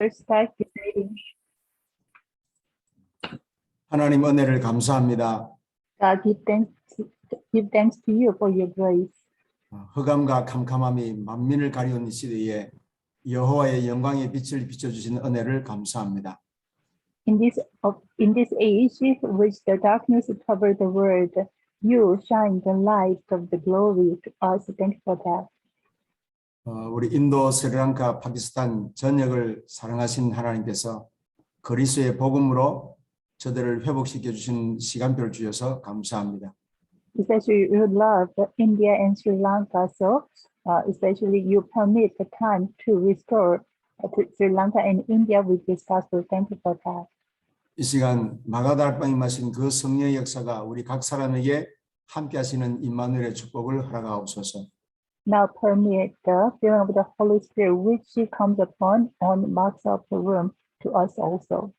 Let's start the reading. 하나님 은혜를 감사합니다. God, give thanks to you for your grace. 흑암과 캄캄함이 만민을 가리운 이 시대에 여호와의 영광의 빛을 비춰주신 은혜를 감사합니다. In this age, which the darkness covered the world, you shine the light of the glory to us. Thank you for that. 우리 인도, 스리랑카, 파키스탄 전역을 사랑하신 하나님께서 그리스도의 복음으로 저들을 회복시켜 주신 시간표를 주셔서 감사합니다. Especially you love India and Sri Lanka, so especially you permit the time to restore to Sri Lanka and India with this gospel. Thank you for that. 이 시간 마가다락방에 마신 그 성령의 역사가 우리 각 사람에게 함께 하시는 임마누엘의 축복을 허락하옵소서. Now permit the filling of the Holy Spirit which comes upon on marks of the room to us also.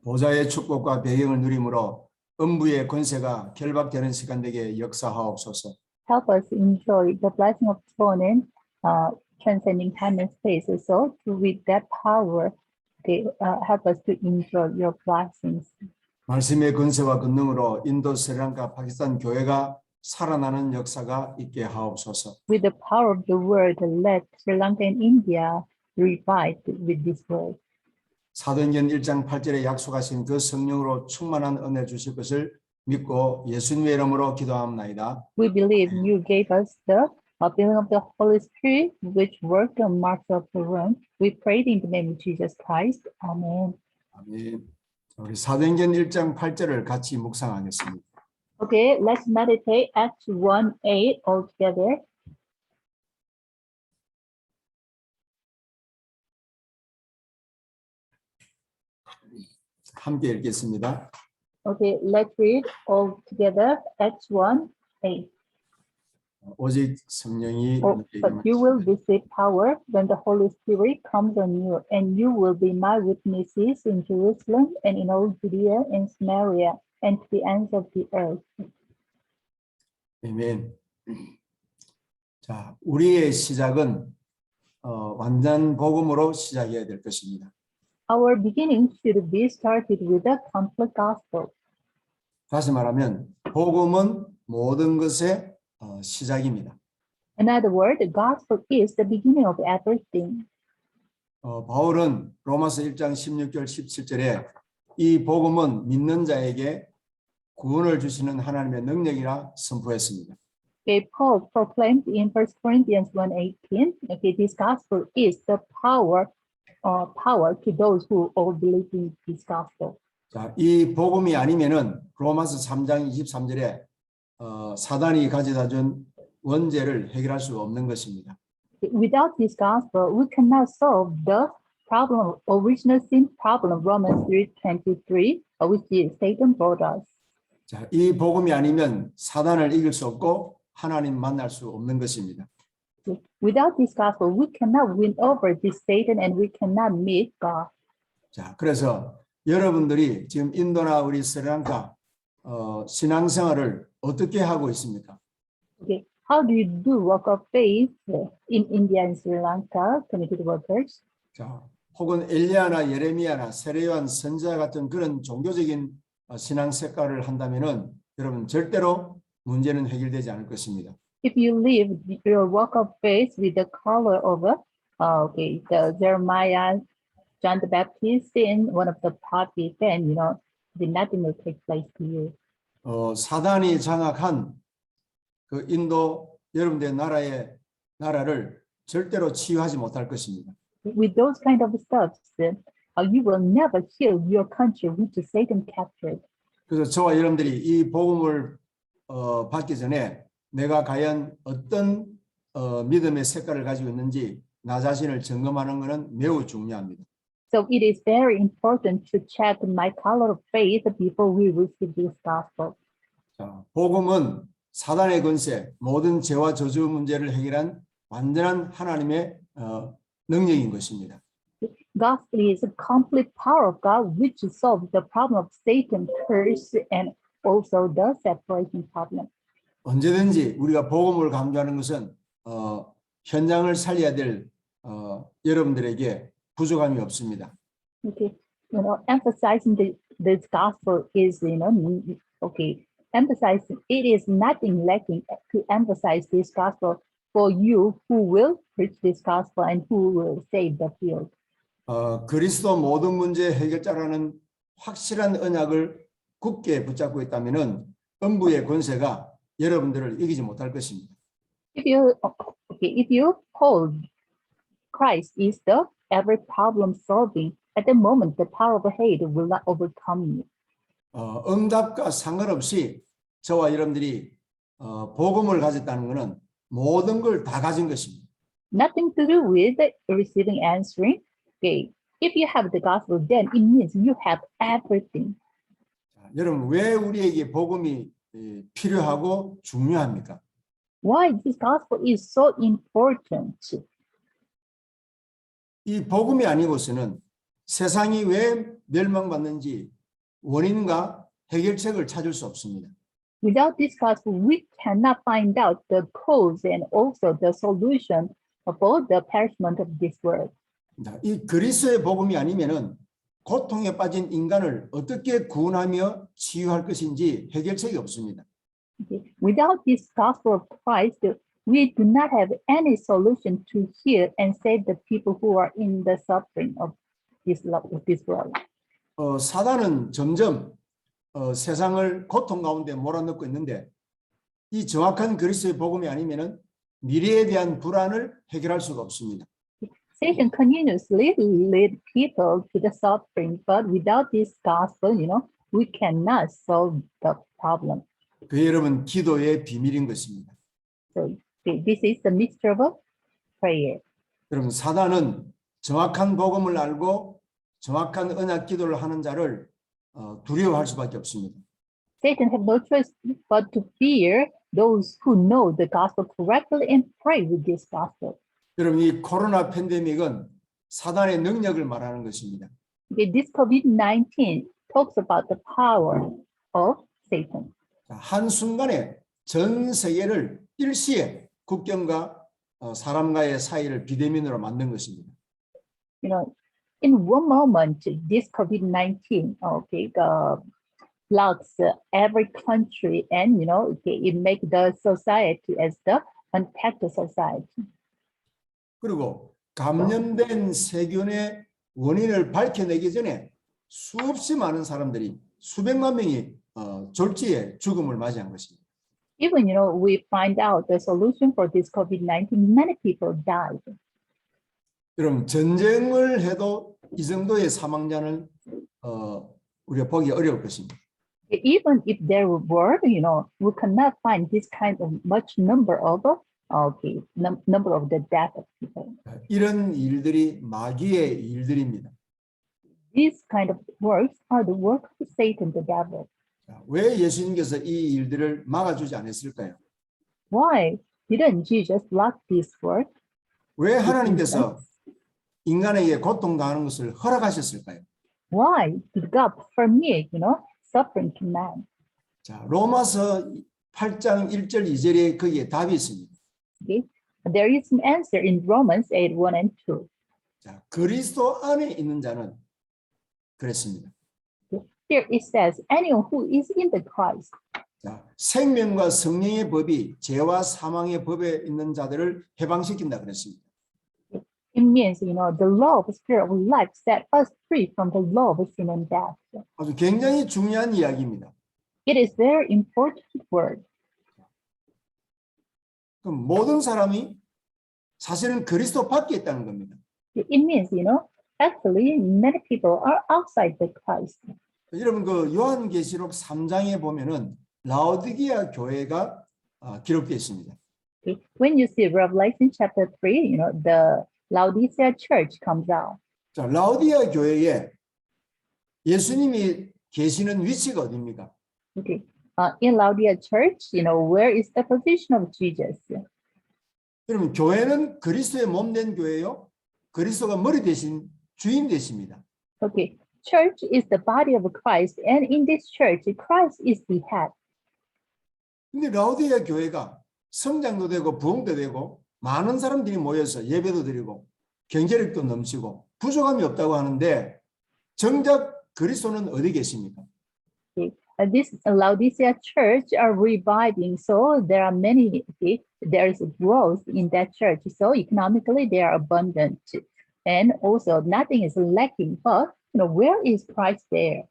보좌의 축복과 배경을 누림으로 음부의 권세가 결박되는 시간 되게 역사하옵소서. Help us enjoy the blessing of throne and transcending time and space. So with that power, they help us to enjoy your blessings. 말씀의 권세와 권능으로 인도, 스리랑카, 파키스탄 교회가 살아나는 역사가 있게 하옵소서. With the power of the word, let Sri Lanka and India revive with this word. 사도행전 1장 8절에 약속하신 그 성령으로 충만한 은혜 주실 것을 믿고 예수님의 이름으로 기도하옵나이다. We believe you gave us the filling of the Holy Spirit, which worked on marks of the room. We prayed in the name of Jesus Christ. Amen. 아멘. 우리 사도행전 1장 8절을 같이 묵상하겠습니다. Okay, let's meditate Acts 1:8 all together. 함께 읽겠습니다. Okay, let's read all together Acts 1:8. 오직 성령이 But you will receive power when the Holy Spirit comes on you, and you will be my witnesses in Jerusalem and in all Judea and Samaria and to the ends of the earth. 아멘. 자, 우리의 시작은 완전 복음으로 시작해야 될 것입니다. Our beginning should be started with a complete gospel. 다시 말하면 복음은 모든 것의 시작입니다. In other words, the gospel is the beginning of everything. 바울은 로마서 1장 16절 17절에 이 복음은 믿는 자에게 구원을 주시는 하나님의 능력이라 선포했습니다. Okay, Paul proclaimed in 1 Corinthians 1:18, okay, this gospel is the power to those who all believe in this gospel. 자, 이 복음이 아니면은 로마서 3장 23절에 사단이 가져다 준 원죄를 해결할 수 없는 것입니다. Without this gospel, we cannot solve the problem, original sin problem, Romans 3:23, which is Satan brought us. 자, 이 복음이 아니면 사단을 이길 수 없고 하나님 만날 수 없는 것입니다. Without this gospel, we cannot win over this Satan and we cannot meet God. 자, 그래서 여러분들이 지금 인도나 우리 스리랑카 신앙생활을 어떻게 하고 있습니까? Okay, how do you do work of faith in India and Sri Lanka, committed workers? 자, 혹은 엘리야나 예레미야나 세례요한 선지자 같은 그런 종교적인 신앙 색깔을 한다면은 여러분 절대로 문제는 해결되지 않을 것입니다. If you live your work of faith with the color of the Jeremiah, John the Baptist, and one of the prophets, then then nothing will take place to you. 사단이 장악한 그 인도 여러분들의 나라를 절대로 치유하지 못할 것입니다. With those kind of stuff, you will never heal your country which Satan captured. 그래서 저와 여러분들이 이 복음을 받기 전에 내가 과연 어떤 믿음의 색깔을 가지고 있는지 나 자신을 점검하는 것은 매우 중요합니다. So it is very important to check my color of faith before we receive this gospel. 자, 복음은 사단의 권세, 모든 죄와 저주 문제를 해결한 완전한 하나님의 능력인 것입니다. Gospel is a complete power of God which solves the problem of Satan, curse, and also the separation problem. 언제든지 우리가 복음을 강조하는 것은 현장을 살려야 될 여러분들에게 부족함이 없습니다. Okay, emphasizing this gospel is, okay, emphasizing it is nothing lacking to emphasize this gospel for you who will preach this gospel and who will save the field. 그리스도 모든 문제 해결자라는 확실한 언약을 굳게 붙잡고 있다면은 음부의 권세가 여러분들을 이기지 못할 것입니다. If you hold Christ is the every problem solving, at the moment the power of hate will not overcome you. 응답과 상관없이 저와 여러분들이 복음을 가졌다는 것은 모든 걸 다 가진 것입니다. Nothing to do with receiving answering. Okay, if you have the gospel, then it means you have everything. 여러분 왜 우리에게 복음이 필요하고 중요합니까? Why this gospel is so important? 이 복음이 아니고서는 세상이 왜 멸망받는지 원인과 해결책을 찾을 수 없습니다. Without this gospel, we cannot find out the cause and also the solution for the perishment of this world. 이 그리스도의 복음이 아니면은 고통에 빠진 인간을 어떻게 구원하며 치유할 것인지 해결책이 없습니다. Okay. Without this gospel of Christ, we do not have any solution to heal and save the people who are in the suffering of this world. 사단은 점점 세상을 고통 가운데 몰아넣고 있는데 이 정확한 그리스도의 복음이 아니면은 미래에 대한 불안을 해결할 수가 없습니다. Satan continuously lead people to the suffering, but without this gospel, we cannot solve the problem. 그 여러분 기도의 비밀인 것입니다. So this is the mystery of prayer. 여러분 사단은 정확한 복음을 알고 정확한 언약 기도를 하는 자를 두려워할 수밖에 없습니다. Satan have no choice but to fear those who know the gospel correctly and pray with this gospel. 여러분 이 코로나 팬데믹은 사단의 능력을 말하는 것입니다. This COVID-19 talks about the power of Satan. 한순간에 전 세계를 일시에 국경과 사람과의 사이를 비대면으로 만든 것입니다. In one moment, this COVID-19, blocks every country, and it makes the society as the untapped society. 그리고 감염된 세균의 원인을 밝혀내기 전에 수없이 많은 사람들이 수백만 명이 졸지에 죽음을 맞이한 것입니다. Even we find out the solution for this COVID-19, many people died. 여러분 전쟁을 해도 이 정도의 사망자는 우리가 보기 어려울 것입니다. Even if there were, we cannot find this kind of much number of number of the death of people. 이런 일들이 마귀의 일들입니다. These kind of works are the work of Satan, the devil. 왜 예수님께서 이 일들을 막아주지 않았을까요? Why didn't Jesus block this work? 왜 하나님께서 인간에게 고통당하는 것을 허락하셨을까요? Why did God permit, suffering to man? 자, 로마서 8장 1절 2절에 거기에 답이 있습니다. Okay? There is an answer in Romans 8:1 and 2. 자, 그리스도 안에 있는 자는 그랬습니다. Here it says, anyone who is in the Christ. 자, 생명과 성령의 법이 죄와 사망의 법에 있는 자들을 해방시킨다 그랬습니다. It means, the law of spirit of life set us free from the law of sin and death. 아주 굉장히 중요한 이야기입니다. It is very important word. 그럼 모든 사람이 사실은 그리스도 밖에 있다는 겁니다. It means, actually, many people are outside the Christ. 여러분 그 요한계시록 3장에 보면은 라오디게아 교회가 기록되어 있습니다. Okay. When you see Revelation chapter 3, the Laodicea church comes out. 자, 라오디게아 교회에 예수님이 계시는 위치가 어디입니까? Okay. In Laodicea church, where is the position of Jesus? 여러분 교회는 그리스도의 몸 된 교회요. 그리스도가 머리 대신 주인 되십니다. Okay. Church is the body of Christ, and in this church, Christ is the head. 근데 라오디게아 교회가 성장도 되고 부흥도 되고 많은 사람들이 모여서 예배도 드리고 경제력도 넘치고 부족함이 없다고 하는데 정작 그리스도는 어디 계십니까? This Laodicea church are reviving, so there are many. Okay, there is growth in that church, so economically they are abundant, and also nothing is lacking. But where is Christ there?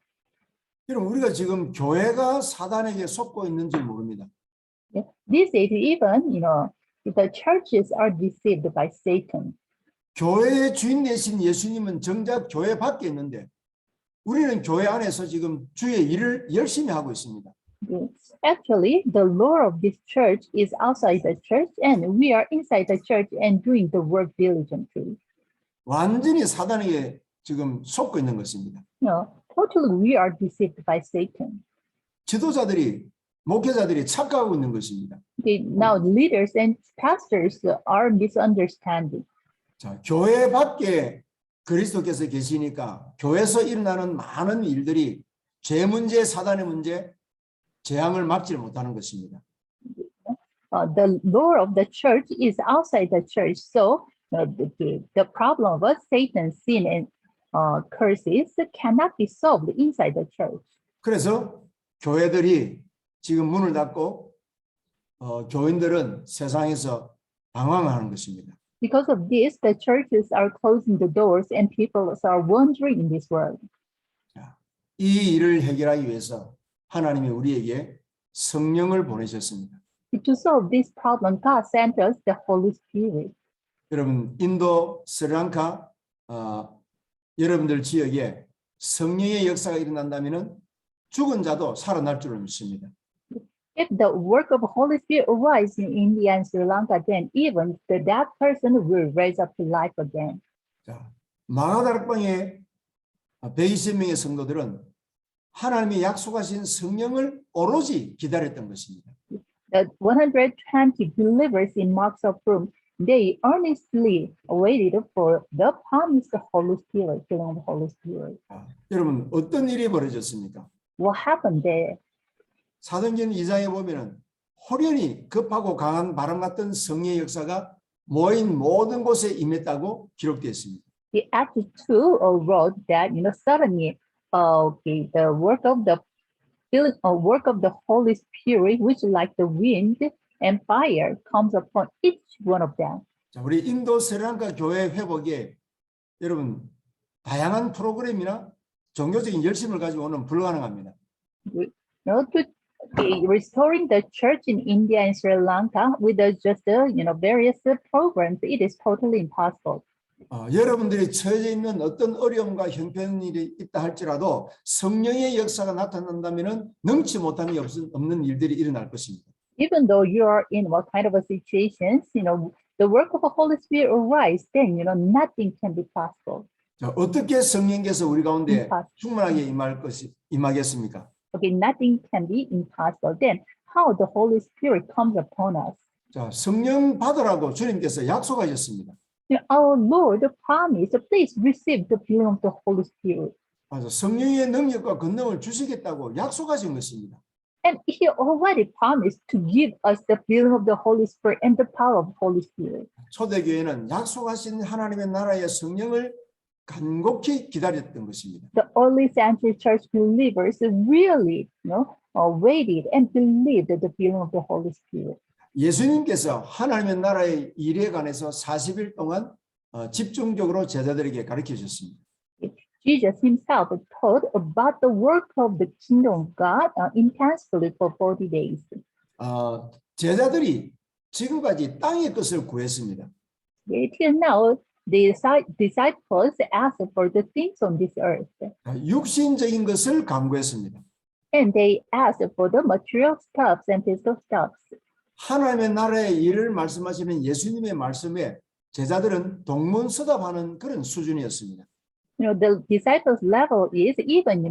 여러분 우리가 지금 교회가 사단에게 속고 있는지 모릅니다. This is even the churches are deceived by Satan. 교회의 주인 되신 예수님은 정작 교회 밖에 있는데 우리는 교회 안에서 지금 주의 일을 열심히 하고 있습니다. Actually, the Lord of this church is outside the church, and we are inside the church and doing the work diligently. 완전히 사단에게 지금 속고 있는 것입니다. Totally we are deceived by Satan. 지도자들이 목회자들이 착각하고 있는 것입니다. Okay, now leaders and pastors are misunderstanding. 자, 교회 밖에 그리스도께서 계시니까 교회에서 일어나는 많은 일들이 죄 문제, 사단의 문제, 재앙을 막지 못하는 것입니다. The Lord of the church is outside the church, so the problem of Satan's sin and curses cannot be solved inside the church. 그래서 교회들이 지금 문을 닫고 교인들은 세상에서 방황하는 것입니다. Because of this, the churches are closing the doors and people are wandering in this world. 이 일을 해결하기 위해서 하나님이 우리에게 성령을 보내셨습니다. To solve this problem, God sent us the Holy Spirit. 여러분 인도, 스리랑카 여러분들 지역에 성령의 역사가 일어난다면은 죽은 자도 살아날 줄을 믿습니다. If the work of Holy Spirit arises in India and Sri Lanka, then even that person will raise up to life again. 자, 마가다락방의 120명의 성도들은 하나님이 약속하신 성령을 오로지 기다렸던 것입니다. The 120 believers in Mark's room, they earnestly waited for the promised Holy Spirit, filling of the Holy Spirit. 여러분 어떤 일이 벌어졌습니까? What happened there? 사도행전 2장에 보면은 호련히 급하고 강한 바람 같은 성령의 역사가 모인 모든 곳에 임했다고 기록되어 있습니다. The Acts 2 wrote that suddenly the work of the Holy Spirit, which like the wind and fire, comes upon each one of them. 자, 우리 인도 스리랑카 교회 회복에 여러분 다양한 프로그램이나 종교적인 열심을 가지고 오는 불가능합니다. To restoring the church in India and Sri Lanka with just various programs, it is totally impossible. 여러분들이 처해 있는 어떤 어려움과 형편이 있다 할지라도 성령의 역사가 나타난다면은 능치 못함이 없는 일들이 일어날 것입니다. Even though you are in what kind of a situations, the work of the Holy Spirit arise, then nothing can be possible. 자, 어떻게 성령께서 우리 가운데 충만하게 임하겠습니까? Okay, nothing can be impossible. Then how the Holy Spirit comes upon us? 자, 성령 받으라고 주님께서 약속하셨습니다. Our Lord promised, please receive the filling of the Holy Spirit. 맞아, 성령의 능력과 권능을 주시겠다고 약속하신 것입니다. And He already promised to give us the filling of the Holy Spirit and the power of the Holy Spirit. 초대교회는 약속하신 하나님의 나라의 성령을 간곡히 기다렸던 것입니다. The early century church believers really, waited and believed the filling of the Holy Spirit. 예수님께서 하나님의 나라의 일에 관해서 40일 동안 집중적으로 제자들에게 가르쳐 주셨습니다. Jesus himself taught about the work of the kingdom of God intensely for 40 days. 제자들이 지금까지 땅의 것을 구했습니다. Till now, the disciples asked for the things on this earth. 육신적인 것을 간구했습니다. And they asked for the material stuffs and physical stuffs. 하나님의 나라의 일을 말씀하시는 예수님의 말씀에 제자들은 동문서답하는 그런 수준이었습니다. The disciples' level is even,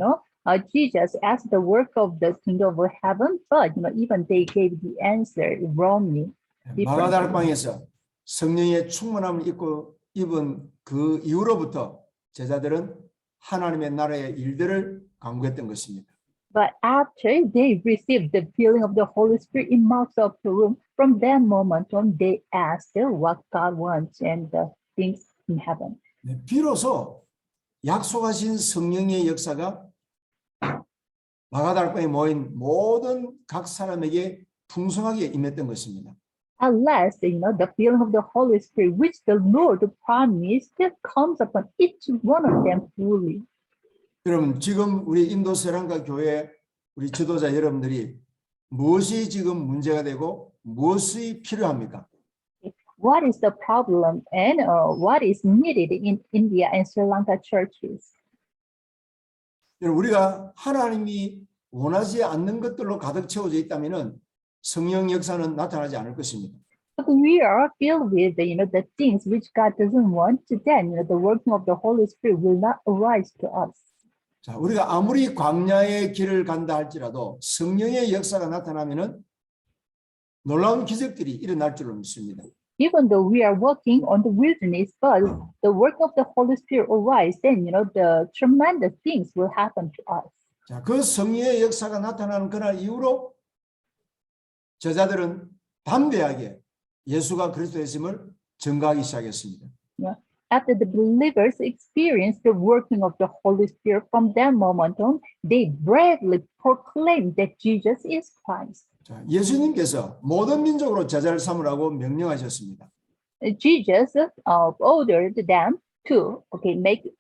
Jesus asked the work of the kingdom of heaven, but even they gave the answer wrongly. 마가다락방에서 성령의 충만함을 입은 그 이후로부터 제자들은 하나님의 나라의 일들을 간구했던 것입니다. But after they received the filling of the Holy Spirit in Mark's upper room, from that moment on, they asked what God wants and the things in heaven. 네, 비로소 약속하신 성령의 역사가 마가다락방에 모인 모든 각 사람에게 풍성하게 임했던 것입니다. At last, the feeling of the Holy Spirit, which the Lord promised, comes upon each one of them fully. 여러분, 지금 우리 인도 세랑가 교회 우리 지도자 여러분들이 무엇이 지금 문제가 되고 무엇이 필요합니까? What is the problem and what is needed in India and Sri Lanka churches? 여러분, 우리가 하나님이 원하지 않는 것들로 가득 채워져 있다면은 성령 역사는 나타나지 않을 것입니다. If we are filled with the things which God doesn't want, then the working of the Holy Spirit will not arise to us. 자, 우리가 아무리 광야의 길을 간다 할지라도 성령의 역사가 나타나면은 놀라운 기적들이 일어날 줄로 믿습니다. Even though we are walking on the wilderness, but the work of the Holy Spirit arise, then the tremendous things will happen to us. 자, 그 성령의 역사가 나타나는 그날 이후로 제자들은 담대하게 예수가 그리스도이심을 증거하기 시작했습니다. After the believers experienced the working of the Holy Spirit from that moment on, they bravely proclaimed that Jesus is Christ. 자, 예수님께서 모든 민족으로 제자를 삼으라고 명령하셨습니다. Jesus ordered them to make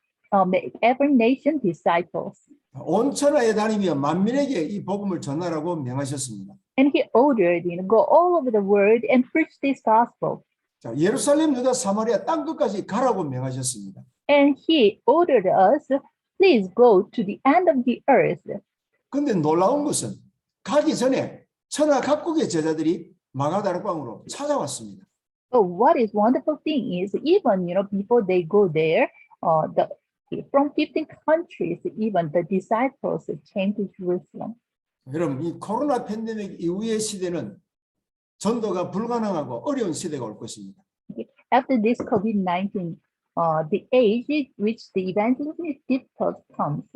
every nation disciples. 온 천하에 다니며 만민에게 이 복음을 전하라고 명하셨습니다. And he ordered, go all over the world and preach this gospel. 자, 예루살렘, 유다, 사마리아 땅 끝까지 가라고 명하셨습니다. And he ordered us, please go to the end of the earth. 근데 놀라운 것은 가기 전에 천하 각국의 제자들이 마가다락방으로 찾아왔습니다. But what is wonderful thing is even before they go there, from 15 countries, even the disciples came to Jerusalem. 여러분, 이 코로나 팬데믹 이후의 시대는 전도가 불가능하고 어려운 시대가 올 것입니다. After this COVID-19, the age which the evangelism is difficult comes.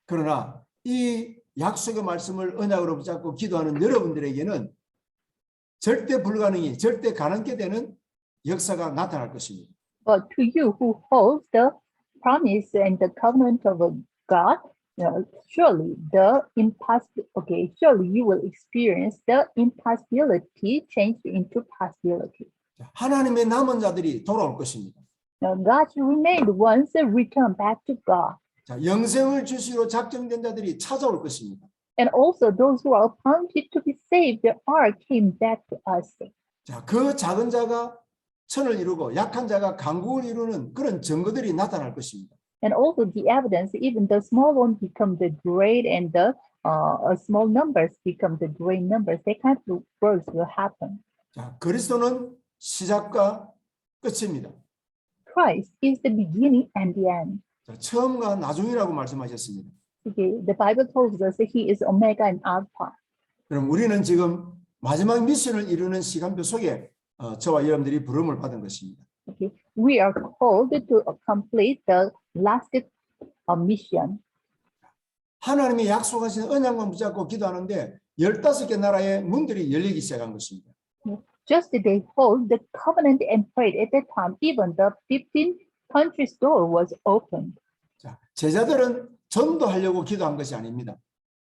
그러나 이 약속의 말씀을 언약으로 붙잡고 기도하는 여러분들에게는 절대 불가능이 절대 가능케 되는 역사가 나타날 것입니다. But to you who hold the promise and the covenant of God, surely you will experience the impossibility changed into possibility. 하나님의 남은 자들이 돌아올 것입니다. Now, God's remained ones return back to God. 자, 영생을 주시로 작정된 자들이 찾아올 것입니다. And also those who are appointed to be saved are came back to us. 자, 그 작은 자가 천을 이루고 약한 자가 강국을 이루는 그런 증거들이 나타날 것입니다. And also the evidence, even the small one become the great and the small numbers become the great numbers. That kind of works will happen. 자, 그리스도는 시작과 끝입니다. Christ is the beginning and the end. 자, 처음과 나중이라고 말씀하셨습니다. Okay, the Bible tells us that he is Omega and Alpha. 그럼 우리는 지금 마지막 미션을 이루는 시간표 속에 저와 여러분들이 부름을 받은 것입니다. Okay, we are called to complete the last mission. 하나님이 약속하신 언약만 붙잡고 기도하는데 15개 나라의 문들이 열리기 시작한 것입니다. Just as they hold the covenant and prayed at that time, even the 15 countries door was opened. 자, 제자들은 전도하려고 기도한 것이 아닙니다.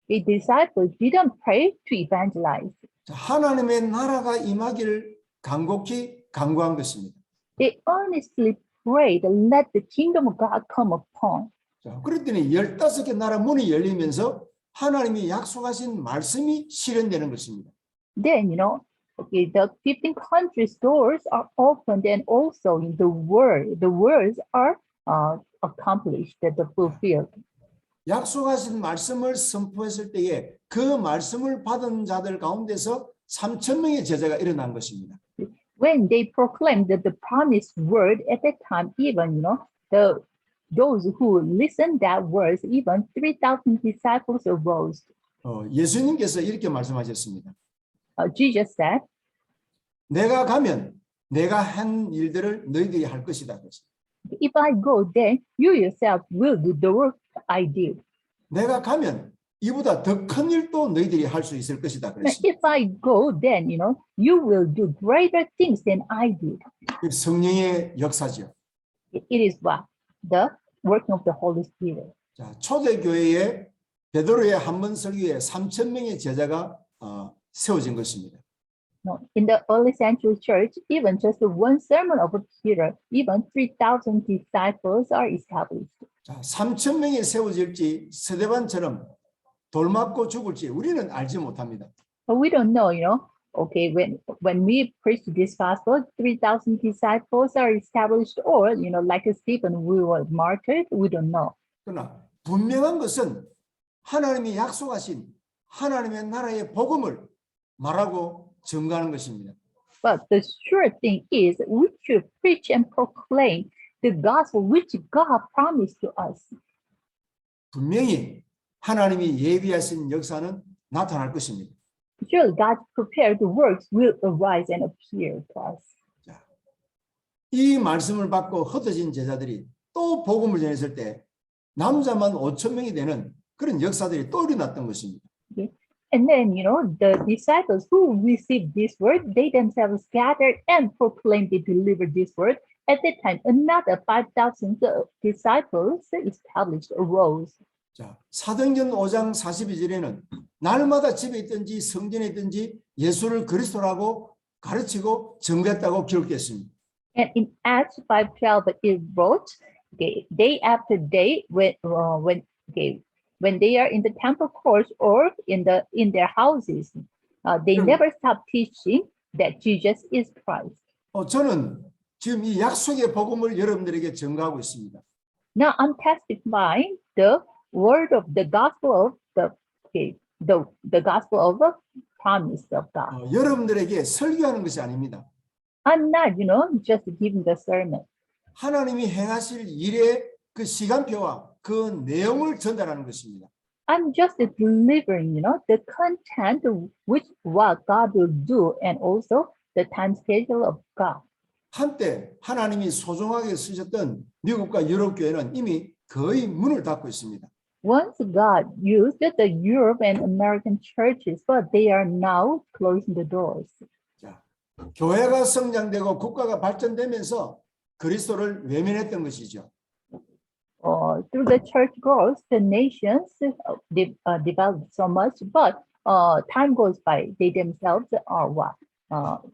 The disciples didn't pray to evangelize. 자, 하나님의 나라가 임하기를 간곡히 간구한 것입니다. They earnestly prayed, let the kingdom of God come upon. 자, 그랬더니 15개 나라 문이 열리면서 하나님이 약속하신 말씀이 실현되는 것입니다. Then, okay, the 15 countries doors are opened and also in the words are accomplished, the fulfilled. 약속하신 말씀을 선포했을 때에 그 말씀을 받은 자들 가운데서 3,000명의 제자가 일어난 것입니다. When they proclaimed the promised word at that time, even those who listened that words, even 3,000 disciples arose. 예수님께서 이렇게 말씀하셨습니다. Jesus said, 내가 가면 내가 한 일들을 너희들이 할 것이다. if I go, then you yourself will do the work I did. 내가 가면 이보다 더 큰 일도 너희들이 할 수 있을 것이다. 그랬습니다. If I go, then you will do greater things than I did. 성령의 역사지요. It is what the working of the Holy Spirit. 자, 초대교회에 베드로의 한 번 설교에 3천 명의 제자가 세워진 것입니다. No, in the early century church, even just one sermon of Peter, even 3,000 disciples are established. 자, 3천 명이 세워질지 스데반처럼 돌 맞고 죽을지 우리는 알지 못합니다. But we don't know, okay, when we preach this gospel, 3,000 disciples are established, or, like Stephen, we were martyred, we don't know. 그러나 분명한 것은 하나님이 약속하신 하나님의 나라의 복음을 말하고 증거하는 것입니다. But the sure thing is we should preach and proclaim the gospel which God promised to us. 분명히 하나님이 예비하신 역사는 나타날 것입니다. Surely God's prepared works will arise and appear to us. 자, 이 말씀을 받고 흩어진 제자들이 또 복음을 전했을 때 남자만 5천 명이 되는 그런 역사들이 또 일어났던 것입니다. And then, the disciples who received this word, they themselves scattered and proclaimed, they delivered this word. At that time, another 5,000 disciples established, arose. 자, 사도행전 5장 42절에는 날마다 집에 있든지 성전에 있든지 예수를 그리스도라고 가르치고 증거했다고 기록했습니다. And in Acts 5:12, it wrote, okay, day after day, when they are in the temple courts or in their houses, they never stop teaching that Jesus is Christ. 저는 지금 이 약속의 복음을 여러분들에게 증거하고 있습니다. Now I'm testifying the word of the gospel of the gospel of the promise of God. 여러분들에게 설교하는 것이 아닙니다. I'm not, just giving the sermon. 하나님이 행하실 일의 그 시간표와 그 내용을 전달하는 것입니다. I'm just delivering, the content which what God will do and also the time schedule of God. 한때 하나님이 소중하게 쓰셨던 미국과 유럽 교회는 이미 거의 문을 닫고 있습니다. Once God used the Europe and American churches, but they are now closing the doors. 자, 교회가 성장되고 국가가 발전되면서 그리스도를 외면했던 것이죠. Through the church growth, the nations developed so much, but time goes by, they themselves are what?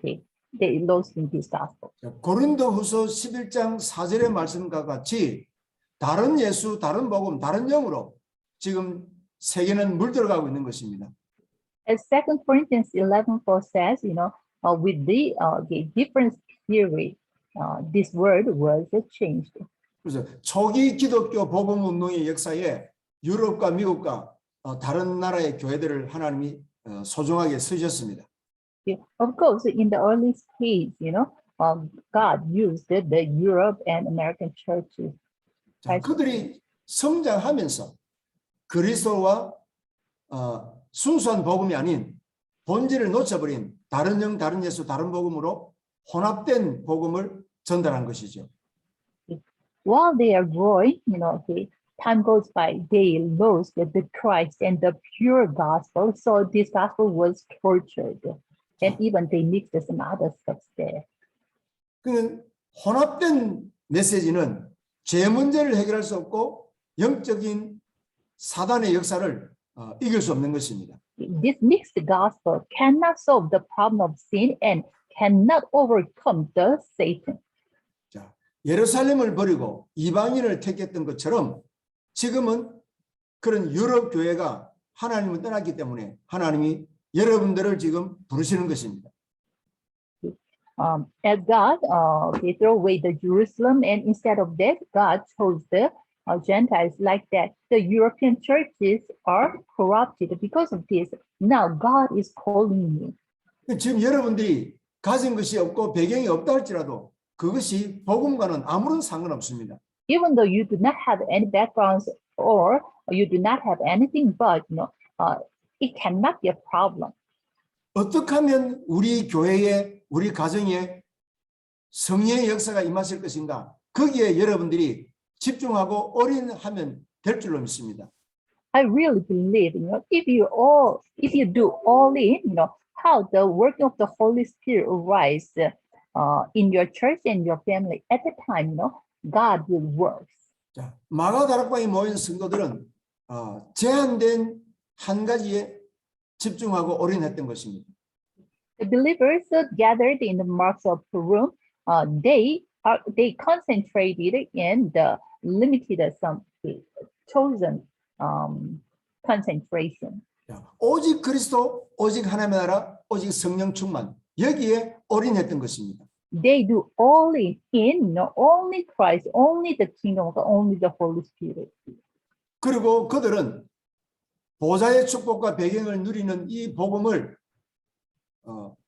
They lost in this gospel. 고린도후서 11장 4절의 말씀과 같이 다른 예수, 다른 복음, 다른 영으로 지금 세계는 물들어가고 있는 것입니다. As 2 Corinthians 11:4 says, with the different spirit, this word was changed. 그래서 초기 기독교 복음 운동의 역사에 유럽과 미국과 다른 나라의 교회들을 하나님이 소중하게 쓰셨습니다. Of course, in the early stage, God used the Europe and American churches. 자, 그들이 성장하면서 그리스도와 순수한 복음이 아닌 본질을 놓쳐버린 다른 영, 다른 예수, 다른 복음으로 혼합된 복음을 전달한 것이죠. While they are growing, time goes by, they lost the Christ and the pure gospel. So this gospel was tortured, and even they mixed some other stuff there. 그는 혼합된 메시지는 죄 문제를 해결할 수 없고 영적인 사단의 역사를 이길 수 없는 것입니다. This mixed gospel cannot solve the problem of sin and cannot overcome the Satan. 자, 예루살렘을 버리고 이방인을 택했던 것처럼 지금은 그런 유럽 교회가 하나님을 떠났기 때문에 하나님이 여러분들을 지금 부르시는 것입니다. As God, they throw away the Jerusalem, and instead of that, God chose the Gentiles like that. The European churches are corrupted because of this. Now God is calling you. 지금 여러분들이 가진 것이 없고 배경이 없다 할지라도 그것이 복음과는 아무런 상관없습니다. Even though you do not have any backgrounds or you do not have anything, but it cannot be a problem. 어떻게 하면 우리 교회에 우리 가정에 성령의 역사가 임하실 것인가? 거기에 여러분들이 집중하고 올인하면 될 줄로 믿습니다. I really believe, if you do all in, how the working of the Holy Spirit arise in your church and your family at the time, God will work. 자, 마가다락방에 모인 성도들은 제한된 한 가지에 집중하고 올인했던 것입니다. The believers gathered in the marks of the room. They concentrated in the limited some chosen concentration. 자, 오직 그리스도, 오직 하나님의 나라, 오직 성령 충만 여기에 올인했던 것입니다. They do all in only Christ, only the kingdom of God, only the Holy Spirit. 그리고 그들은 보좌의 축복과 배경을 누리는 이 복음을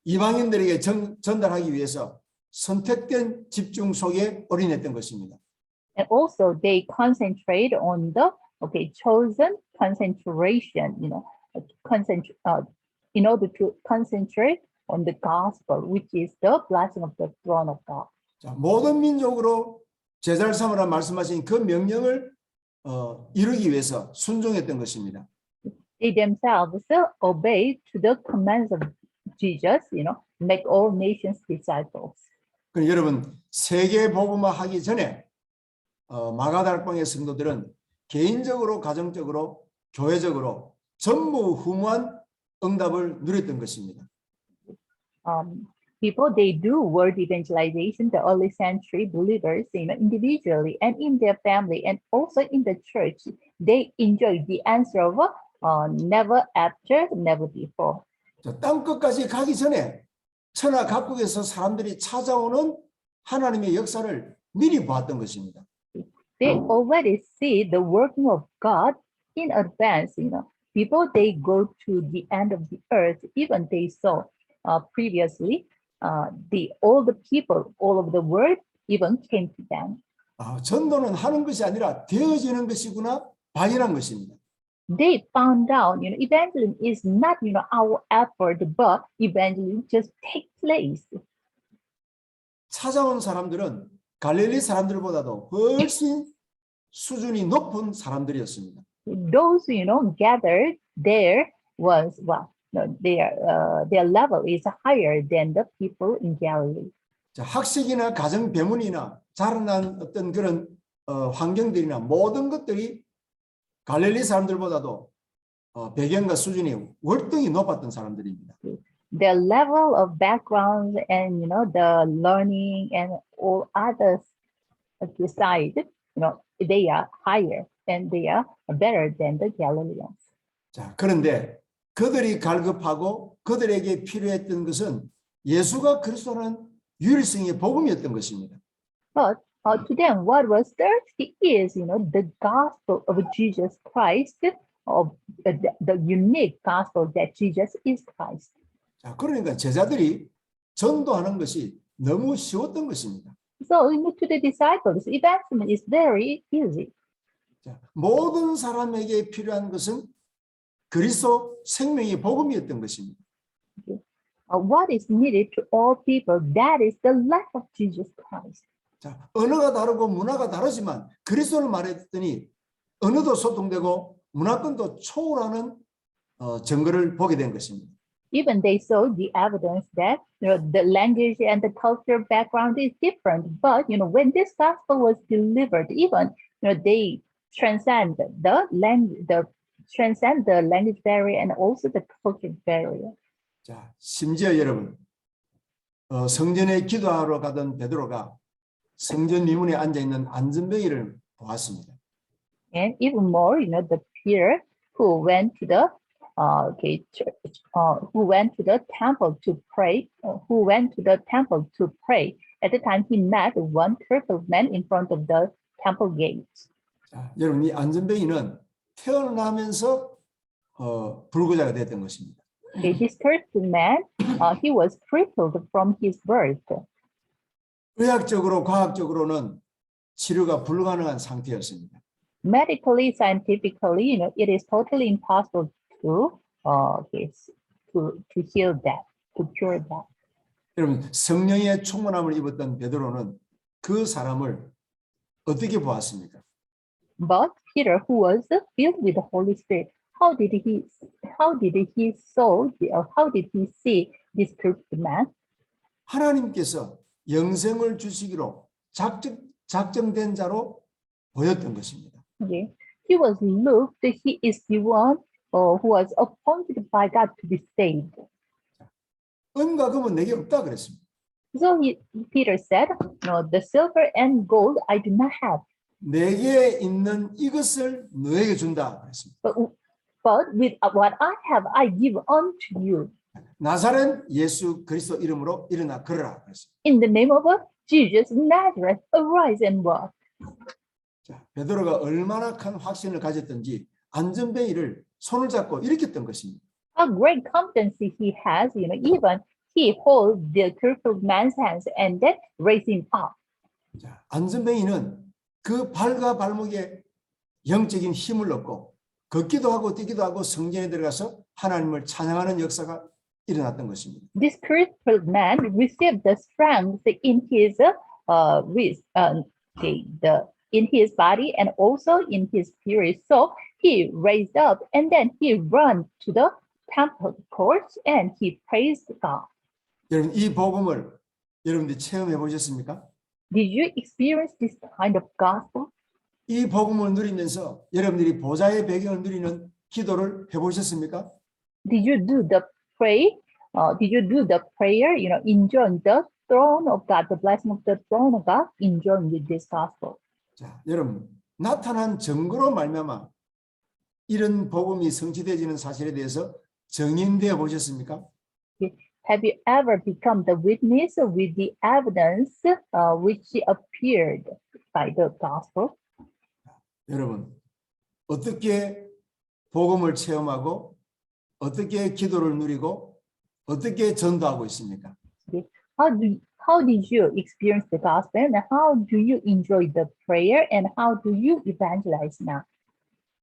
이방인들에게 전달하기 위해서 선택된 집중 속에 올인했던 것입니다. And also they concentrate on the chosen concentration, in order to concentrate on the gospel, which is the blessing of the throne of God. 자, 모든 민족으로 제자를 삼으라 말씀하신 그 명령을 이루기 위해서 순종했던 것입니다. They themselves obey to the commands of Jesus, make all nations disciples. 그럼 여러분 세계 복음화 하기 전에 마가다락방의 성도들은 개인적으로, 가정적으로, 교회적으로 전무후무한 응답을 누렸던 것입니다. People, they do word evangelization, the early century believers, individually and in their family and also in the church, they enjoy the answer of never after, never before. 땅 끝까지 가기 전에 천하 각국에서 사람들이 찾아오는 하나님의 역사를 미리 보았던 것입니다. They already see the working of God in advance. Before they go to the end of the earth, even they saw previously all the people all over the world even came to them. 전도는 하는 것이 아니라 되어지는 것이구나 발견한 것입니다. They found out, evangelism is not, our effort, but evangelism just take place. 찾아온 사람들은 갈릴리 사람들보다도 훨씬 수준이 높은 사람들이었습니다. Those, gathered there was, their level is higher than the people in Galilee. 자, 학식이나 가정 배문이나 자라난 어떤 그런 환경들이나 모든 것들이 갈릴리 사람들보다도 배경과 수준이 월등히 높았던 사람들입니다. The level of background and the learning and all others aside, they are higher and they are better than the Galileans. 자, 그런데 그들이 갈급하고 그들에게 필요했던 것은 예수가 그리스도라는 유일성의 복음이었던 것입니다. But to them, what was thirsty is, the gospel of Jesus Christ, of the unique gospel that Jesus is Christ. 자, 그러니까 제자들이 전도하는 것이 너무 쉬웠던 것입니다. So, to the disciples, evangelism is very easy. 자, 모든 사람에게 필요한 것은 그리스도 생명의 복음이었던 것입니다. What is needed to all people, that is the life of Jesus Christ. 자, 언어가 다르고 문화가 다르지만 그리스도를 말했더니 언어도 소통되고 문화권도 초월하는 증거를 보게 된 것입니다. Even they saw the evidence that the language and the cultural background is different, but when this gospel was delivered, even they transcend the language barrier and also the cultural barrier. 자, 심지어 여러분 성전에 기도하러 가던 베드로가 성전 미문에 앉아 있는 안전뱅이를 보았습니다. And even more, the Peter who went to the temple to pray, At the time, he met one crippled man in front of the temple gates. 자, 여러분 이 안전뱅이는 태어나면서 불구자가 됐던 것입니다. This crippled man, he was crippled from his birth. 의학적으로 과학적으로는 치료가 불가능한 상태였습니다. Medically, scientifically, it is totally impossible to heal that, to cure that. 여러분 성령의 충만함을 입었던 베드로는 그 사람을 어떻게 보았습니까? But Peter, who was filled with the Holy Spirit, how did he see this crippled man? 하나님께서 영생을 주시기로 작정된 자로 보였던 것입니다. Okay. He was looked, he is the one who was appointed by God to be saved. 은과 금은 내게 없다 그랬습니다. So Peter said, no, the silver and gold I do not have, 내게 있는 이것을 너에게 준다 그랬습니다. but with what I have, I give unto you. 나사렛 예수 그리스도 이름으로 일어나 걸어라 그랬습니다. In the name of Jesus Nazareth, arise and walk. 자, 베드로가 얼마나 큰 확신을 가졌던지 안전뱅이를 손을 잡고 일으켰던 것입니다. A great confidence he has, even he holds the crippled man's hands and then raise him up. 자, 안전뱅이는 그 발과 발목에 영적인 힘을 얻고 걷기도 하고 뛰기도 하고 성전에 들어가서 하나님을 찬양하는 역사가 일어났던 것입니다. This crippled man received the strength in his in his body and also in his spirit. So he raised up and then he ran to the temple courts and he praised God. 여러분 이 복음을 여러분들이 체험해 보셨습니까? Did you experience this kind of gospel? 이 복음을 누리면서 여러분들이 보좌의 배경을 누리는 기도를 해보셨습니까? Did you do the prayer, enjoying the throne of God, the blessing of the throne of God, enjoying with this gospel? 자, 여러분 나타난 증거로 말미암아 이런 복음이 성취되지는 사실에 대해서 증인되어 보셨습니까? Have you ever become the witness with the evidence which appeared by the gospel? 여러분 어떻게 복음을 체험하고 어떻게 기도를 누리고 어떻게 전도하고 있습니까? How did you experience the gospel and how do you enjoy the prayer and how do you evangelize now?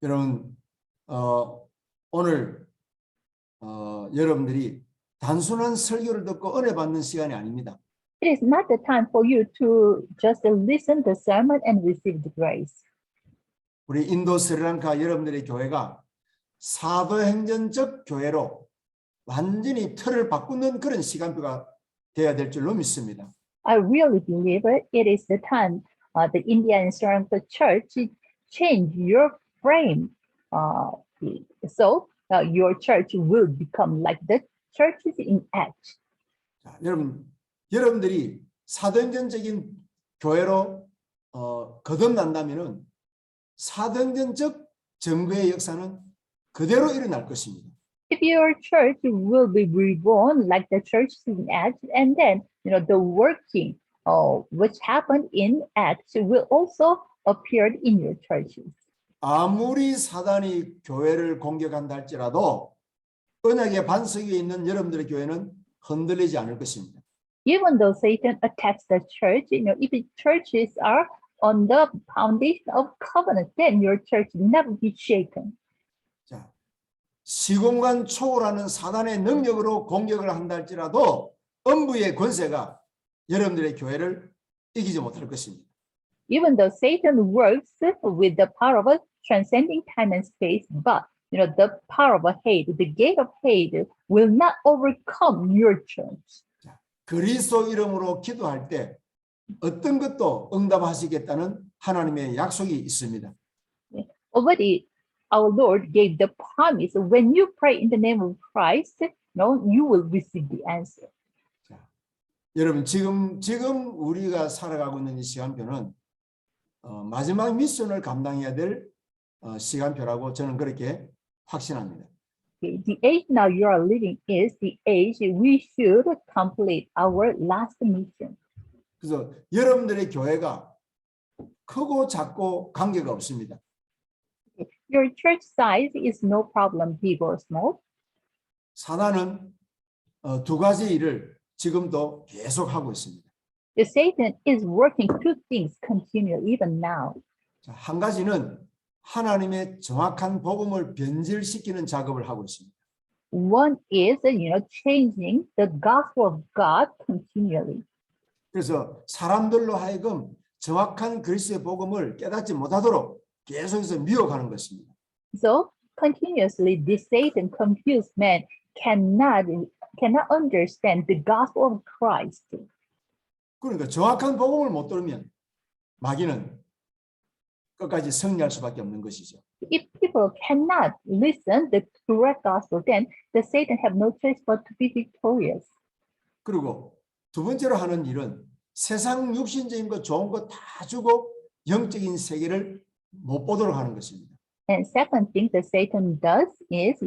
여러분 오늘 여러분들이 단순한 설교를 듣고 은혜 받는 시간이 아닙니다. It is not the time for you to just listen the sermon and receive the grace. 우리 인도 스리랑카 여러분들의 교회가 사도행전적 교회로 완전히 틀을 바꾸는 그런 시간표가 되어야 될 줄로 믿습니다. I really believe it is the time the Indian Sri Lanka Church change your frame, so your church will become like the churches in Acts. 자, 여러분들이 사도행전적인 교회로 거듭난다면은 사도행전적 증거의 역사는 그대로 일어날 것입니다. If your church will be reborn like the churches in Acts, and then the working which happened in Acts will also appear in your churches. 아무리 사단이 교회를 공격한다 할지라도 언약의 반석 위에 있는 여러분들의 교회는 흔들리지 않을 것입니다. Even though Satan attacks the church, if the churches are on the foundation of covenant, then your church will never be shaken. 자, 시공간 초월하는 사단의 능력으로 공격을 한다 할지라도 음부의 권세가 여러분들의 교회를 이기지 못할 것입니다. Even though Satan works with the power of transcending time and space, but the power of hate, the gate of hate will not overcome your church. 자, 그리스도 이름으로 기도할 때 어떤 것도 응답하시겠다는 하나님의 약속이 있습니다. Already our Lord gave the promise when you pray in the name of Christ, you will receive the answer. 자, 여러분 지금 우리가 살아가고 있는 이 시간표는 마지막 미션을 감당해야 될 시간표라고 저는 그렇게 확신합니다. The age now you are living is the age we should complete our last mission. 그래서 여러분들의 교회가 크고 작고 관계가 없습니다. Your church size is no problem, big or small. 사단은 두 가지 일을 지금도 계속 하고 있습니다. The Satan is working two things continually, even now. 자, 한 가지는 하나님의 정확한 복음을 변질시키는 작업을 하고 있습니다. One is, changing the gospel of God continually. 그래서 사람들로 하여금 정확한 그리스도의 복음을 깨닫지 못하도록 계속해서 미혹하는 것입니다. So continuously, this Satan confused man cannot understand the gospel of Christ. 그러니까 정확한 복음을 못 들으면 마귀는 끝까지 승리할 수밖에 없는 것이죠. If people cannot listen the correct gospel, then the Satan have no choice but to be victorious. 그리고 두 번째로 하는 일은 세상 육신적인 것 좋은 거 다 주고 영적인 세계를 못 보도록 하는 것입니다. And second thing that Satan does is,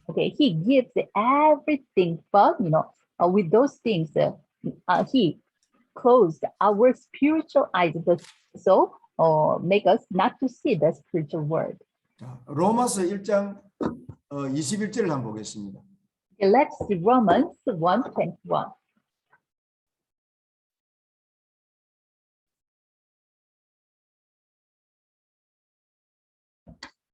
okay, he gives everything, but with those things, he closed our spiritual eyes, so make us not to see the spiritual world. 자, 로마서 1장 21절을 한번 보겠습니다. Okay, let's see Romans 1:21.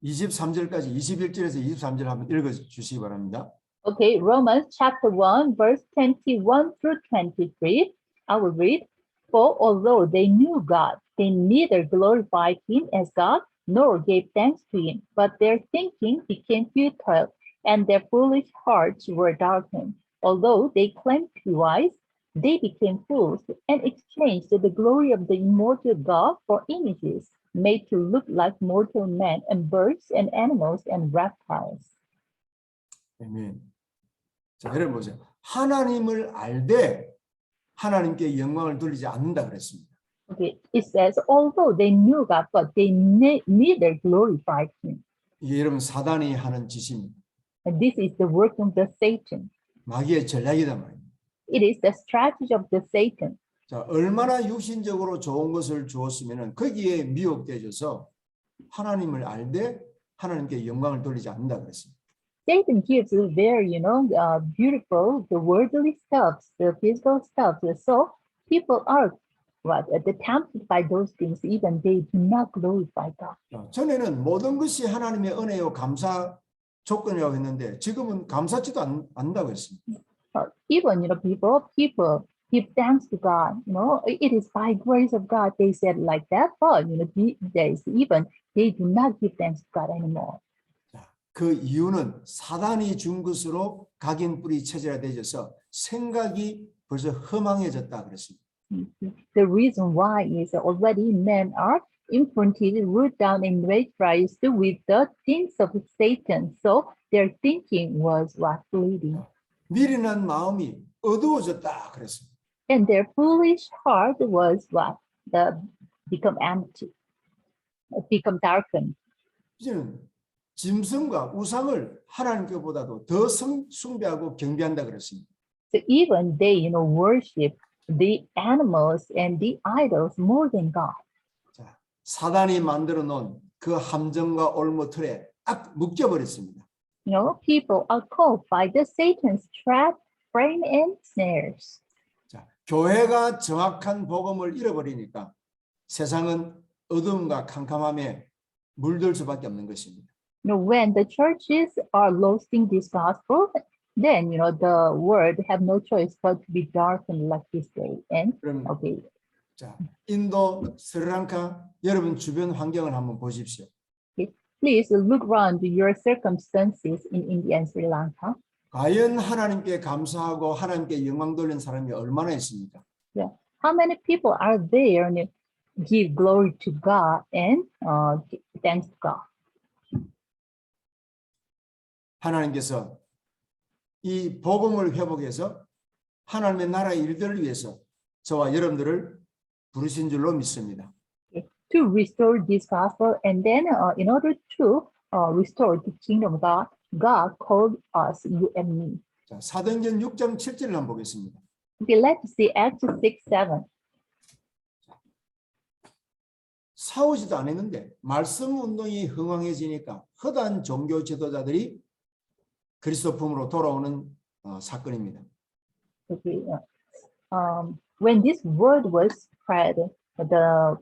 23절까지 21절에서 23절 한번 읽어 주시기 바랍니다. Okay, Romans chapter 1, verse 21 through 23. I will read. For although they knew God, they neither glorified him as God nor gave thanks to him, but their thinking became futile and their foolish hearts were darkened. Although they claimed to be wise, they became fools and exchanged the glory of the immortal God for images made to look like mortal men and birds and animals and reptiles. 아멘. 자, 여러분 보세요. 하나님을 알되 하나님께 영광을 돌리지 않는다 그랬습니다. Okay, it says, although they knew God, but they neither glorified him. 이게 여러분 사단이 하는 짓입니다. And this is the work of the Satan. 마귀의 전략이다 말입니다. It is the strategy of the Satan. 자, 얼마나 육신적으로 좋은 것을 주었으면 거기에 미혹되어서 하나님을 알되 하나님께 영광을 돌리지 않는다 그랬습니다. Satan gives very, beautiful, the worldly stuffs, the physical stuff. So people are tempted by those things, even they do not glorify God. 자, 전에는 모든 것이 하나님의 은혜요 감사 조건이라고 했는데 지금은 감사치도 않는다고 했습니다. Even, people give thanks to God. It is by grace of God, they said like that. But, these days, even they do not give thanks to God anymore. 그 이유는 사단이 준 것으로 각인뿌리 체질화되어서 생각이 벌써 허망해졌다 그랬습니다. The reason why is already men are imprinted, root down and raised with the things of Satan. So their thinking was fleeting. 미련한 마음이 어두워졌다 그랬습니다. And their foolish heart was become empty, become darkened. 이제는 짐승과 우상을 하나님께보다도 더 숭배하고 경배한다 그랬습니다. So even they, worship the animals and the idols more than God. 자, 사단이 만들어 놓은 그 함정과 올무틀에 딱 묶여버렸습니다. People are caught by the Satan's trap, frame, and snares. 자, 교회가 정확한 복음을 잃어버리니까 세상은 어둠과 캄캄함에 물들 수밖에 없는 것입니다. When the churches are losing this gospel, then the world have no choice but to be darkened like this day. And okay. 자, 인도, 스리랑카 여러분 주변 환경을 한번 보십시오. Please look around your circumstances in India and Sri Lanka. 과연 하나님께 감사하고 하나님께 영광 돌리는 사람이 얼마나 있습니까? Yeah. How many people are there and give glory to God and thanks to God? 하나님께서 이 복음을 회복해서 하나님의 나라의 일들을 위해서 저와 여러분들을 부르신 줄로 믿습니다. To restore this gospel, and then in order to restore the kingdom of God, God called us, you and me. 자, 사도행전 6장 7절을 한번 보겠습니다. Okay, let's see Acts 6:7. 싸우지도 않았는데 말씀 운동이 흥왕해지니까 허다한 종교 지도자들이 그리스도품으로 돌아오는 사건입니다. Okay, when this word was spread,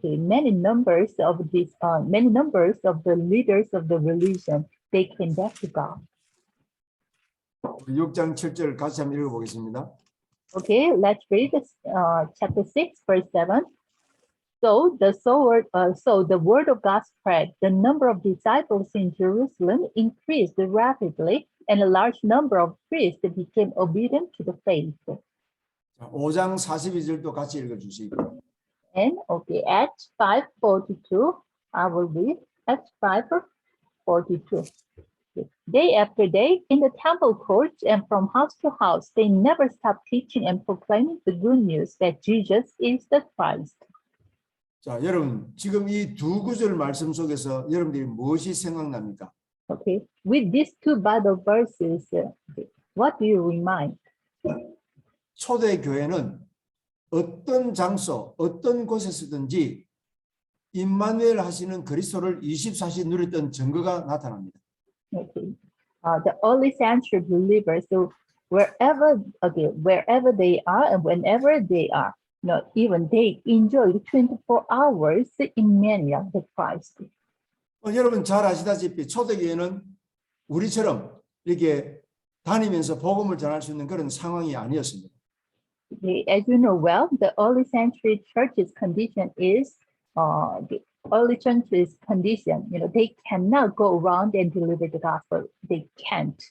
many numbers of the leaders of the religion, they came back to God. 6장 7절 같이 한번 읽어보겠습니다. Okay, let's read chapter 6, verse 7. So the word of God spread. The number of disciples in Jerusalem increased rapidly, and a large number of priests became obedient to the faith. 5장 42절도 같이 읽어주시고요. And okay, Acts 5:42. I will read Acts 5:42. Day after day, in the temple courts and from house to house, they never stopped teaching and proclaiming the good news that Jesus is the Christ. 자, 여러분 지금 이 두 구절 말씀 속에서 여러분들이 무엇이 생각납니까? Okay, with these two Bible verses, what do you remind? 초대 교회는 어떤 장소, 어떤 곳에서든지 임마누엘 하시는 그리스도를 24시 누렸던 증거가 나타납니다. Okay, the early century believers, so wherever they are and whenever they are, even they enjoyed 24 hours in many of the Christ. 여러분 잘 아시다시피 초대교회는 우리처럼 이렇게 다니면서 복음을 전할 수 있는 그런 상황이 아니었습니다. As you know well, the early century church's condition is the early church's condition. They cannot go around and deliver the gospel. They can't.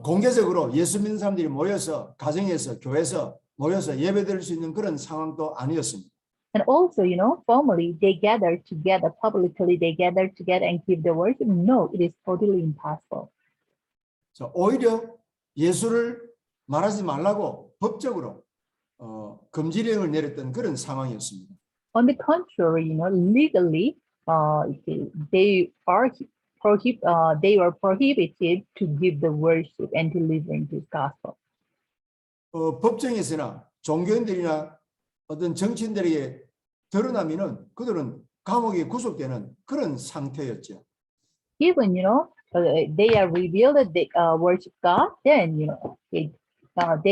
공개적으로 예수 믿는 사람들이 모여서 가정에서 교회에서 모여서 예배드릴 수 있는 그런 상황도 아니었습니다. And also, formally they gather together, publicly they gather together and give the worship. No, it is totally impossible. 자, 오히려 예수를 말하지 말라고 법적으로 금지령을 내렸던 그런 상황이었습니다. On the contrary, legally, they were prohibited to give the worship and delivering this gospel. 법정에서나 종교인들이나 어떤 정치인들에게 드러나면은 그들은 감옥에 구속되는 그런 상태였죠. Even they are revealed that they worship God, then they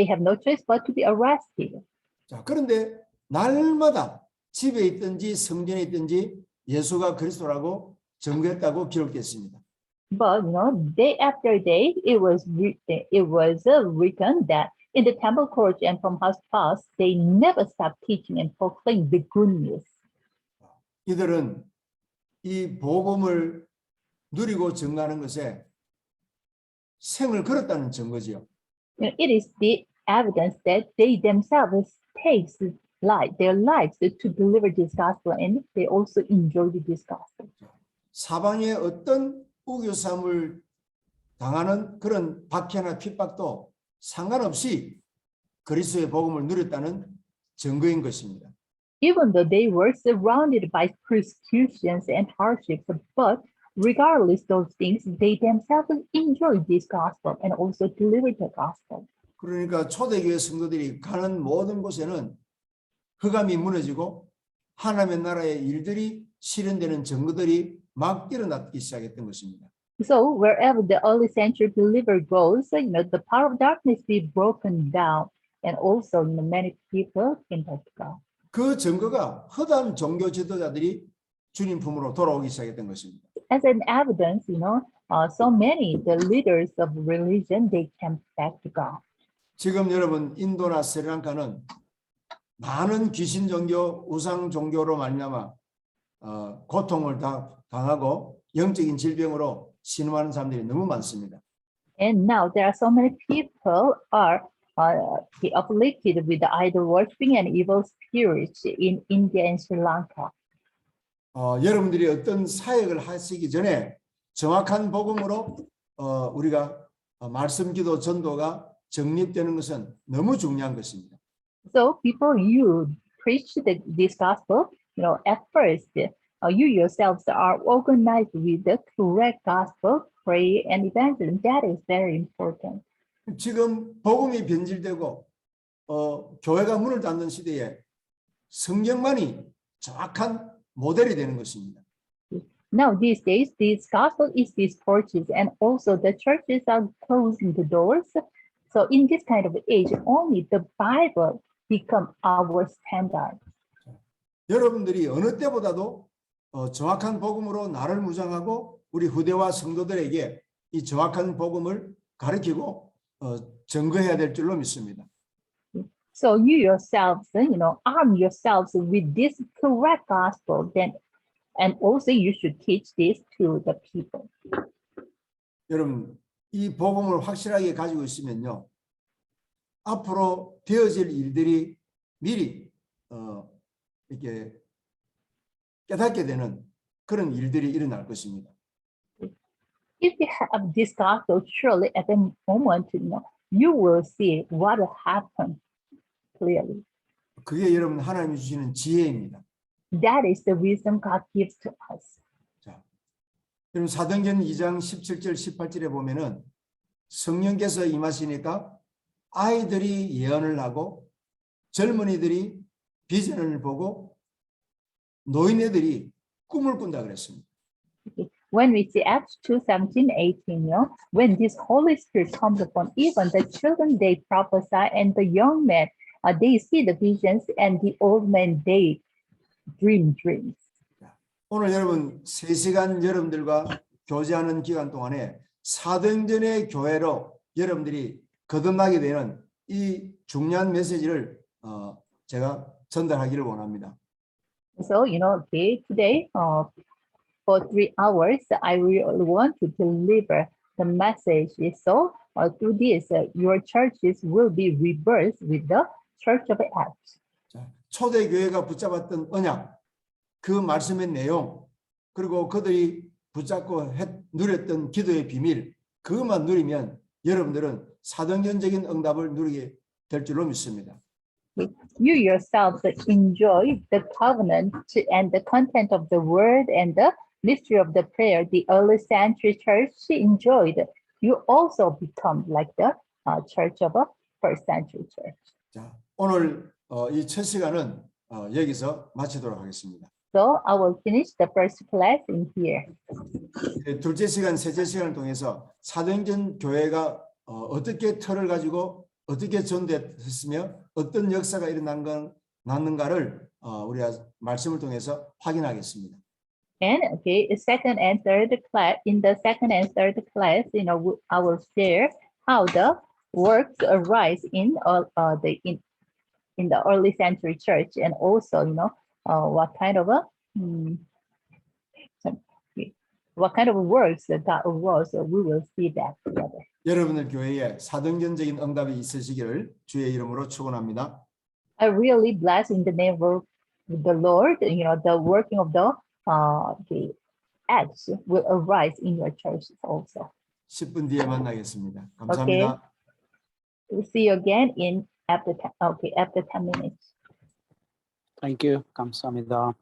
have no choice but to be arrested. 자, 그런데 날마다 집에 있든지 성전에 있든지 예수가 그리스도라고 증거했다고 기록했습니다. But day after day, it was written that in the temple courts and from house to house, they never stopped teaching and proclaiming the good news. 이들은 이 복음을 누리고 증거하는 것에 생을 걸었다는 증거지요. It is the evidence that they themselves take their lives to deliver this gospel, and they also enjoyed this gospel. 사방에 어떤 우겨쌈을 당하는 그런 박해나 핍박도 상관없이 그리스도의 복음을 누렸다는 증거인 것입니다. Even though they were surrounded by persecutions and hardships, but regardless of those things, they themselves enjoyed this gospel and also delivered the gospel. 그러니까 초대교회 성도들이 가는 모든 곳에는 흑암이 무너지고 하나님의 나라의 일들이 실현되는 증거들이 막 일어나기 시작했던 것입니다. So wherever the early century believer goes, the power of darkness be broken down, and also many people can touch God. 그 증거가 허다한 종교 지도자들이 주님 품으로 돌아오기 시작했던 것입니다. As an evidence, so many the leaders of religion they came back to God. 지금 여러분 인도나 스리랑카는 많은 귀신 종교, 우상 종교로 말미암아 고통을 당하고 영적인 질병으로 신음하는 사람들이 너무 많습니다. And now there are so many people are afflicted with the idol worshiping and evil spirits in India and Sri Lanka. 여러분들이 어떤 사역을 하시기 전에 정확한 복음으로 우리가 말씀, 기도, 전도가 정립되는 것은 너무 중요한 것입니다. So before you preach this gospel, at first you yourselves are organized with the correct gospel, prayer, and evangelism. That is very important. 지금 복음이 변질되고 교회가 문을 닫는 시대에 성경만이 정확한 모델이 되는 것입니다. Now these days, this gospel is distorted, and also the churches are closing the doors. So in this kind of age, only the Bible become our standard. 여러분들이 어느 때보다도 정확한 복음으로 나를 무장하고 우리 후대와 성도들에게 이 정확한 복음을 가르치고 증거해야 될 줄로 믿습니다. So you yourselves, arm yourselves with this correct gospel, then, and also you should teach this to the people. 여러분, 이 복음을 확실하게 가지고 있으면요, 앞으로 되어질 일들이 미리 이렇게 깨닫게 되는 그런 일들이 일어날 것입니다. If you have this gospel, surely at the moment, you will see what will happen clearly. 그게 여러분 하나님이 주시는 지혜입니다. That is the wisdom God gives to us. 자, 여러분 사도행전 2장 17절 18절에 보면은 성령께서 임하시니까 아이들이 예언을 하고 젊은이들이 비전을 보고 노인네들이 꿈을 꾼다 그랬습니다. When we see Acts 2, 17, 18, when this Holy Spirit comes upon even the children, they prophesy, and the young men, they see the visions, and the old men, they dream dreams. 오늘 여러분 3시간 여러분들과 교제하는 기간 동안에 사도행전의 교회로 여러분들이 거듭나게 되는 이 중요한 메시지를 제가 전달하기를 원합니다. So, okay, today, for 3 hours, I really want to deliver the message. So, through this, your churches will be rebirthed with the Church of Acts. 자, 초대 교회가 붙잡았던 언약, 그 말씀의 내용, 그리고 그들이 붙잡고 누렸던 기도의 비밀, 그것만 누리면 여러분들은 사도행전적인 응답을 누리게 될 줄로 믿습니다. You yourselves enjoy the covenant and the content of the word and the mystery of the prayer the early century church enjoyed. You also become like the church of a first century church. 자, 오늘 이 첫 시간은 여기서 마치도록 하겠습니다. So I will finish the first class in here. 둘째 시간, 셋째 시간을 통해서 사도행전 교회가 어떻게 틀을 가지고 어떻게 전도했으며 어떤 역사가 일어났는가를 우리가 말씀을 통해서 확인하겠습니다. And okay, second and third class, in the second and third class, I will share how the works arise in the early century church, and also what kind of works that God was. We will see that together. 여러분들 교회에 사도행전적인 응답이 있으시기를 주의 이름으로 축원합니다. I really bless in the name of the Lord. The working of the acts will arise in your churches also. 10분 뒤에 만나겠습니다. 감사합니다. We'll see you again after 10 minutes. Thank you. 감사합니다.